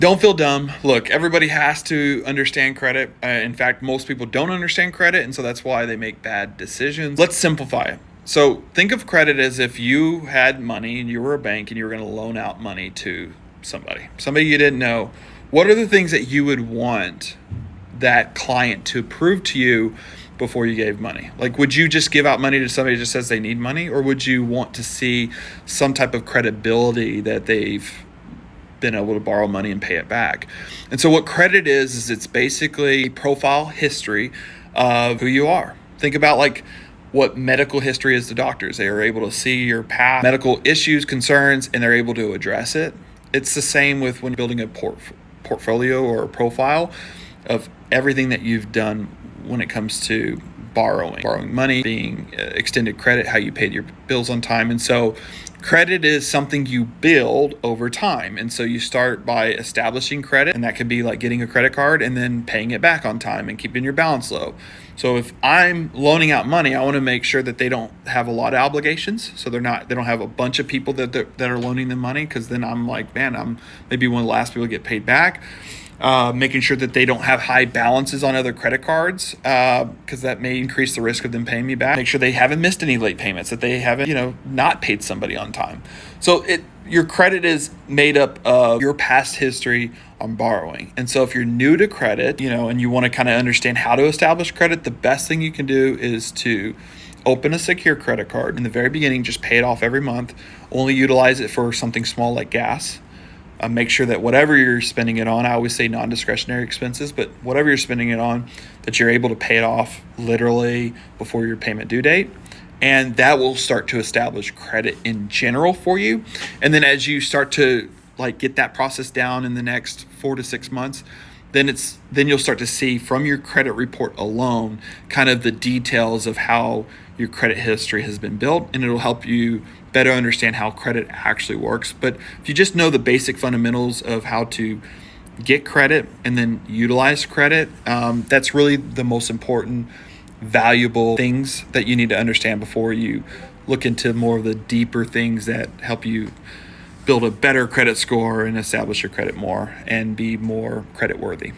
Don't feel dumb. Look, everybody has to understand credit. In fact, most people don't understand credit, and so that's why they make bad decisions. Let's simplify it. So think of credit as if you had money and you were a bank and you were going to loan out money to somebody you didn't know. What are the things that you would want that client to prove to you before you gave money? Like, would you just give out money to somebody who just says they need money, or would you want to see some type of credibility that they've been able to borrow money and pay it back? And so what credit is it's basically profile history of who you are. Think about like what medical history is to doctors. They are able to see your past medical issues, concerns, and they're able to address it. It's the same with when building a portfolio or a profile of everything that you've done when it comes to borrowing money, being extended credit, how you paid your bills on time. And so credit is something you build over time. And so you start by establishing credit, and that could be like getting a credit card and then paying it back on time and keeping your balance low. So if I'm loaning out money, I want to make sure that they don't have a lot of obligations. So they don't have a bunch of people that are loaning them money, because then I'm like, man, I'm maybe one of the last people to get paid back. Making sure that they don't have high balances on other credit cards, because that may increase the risk of them paying me back. Make sure they haven't missed any late payments, that they haven't, not paid somebody on time. So your credit is made up of your past history on borrowing. And so if you're new to credit, and you want to kind of understand how to establish credit, the best thing you can do is to open a secure credit card. In the very beginning, just pay it off every month. Only utilize it for something small like gas. Make sure that whatever you're spending it on, I always say non-discretionary expenses, but whatever you're spending it on, that you're able to pay it off literally before your payment due date. And that will start to establish credit in general for you. And then as you start to get that process down in the next 4 to 6 months, then you'll start to see from your credit report alone kind of the details of how your credit history has been built, and it'll help you better understand how credit actually works. But if you just know the basic fundamentals of how to get credit and then utilize credit, that's really the most important, valuable things that you need to understand before you look into more of the deeper things that help you build a better credit score and establish your credit more and be more credit worthy.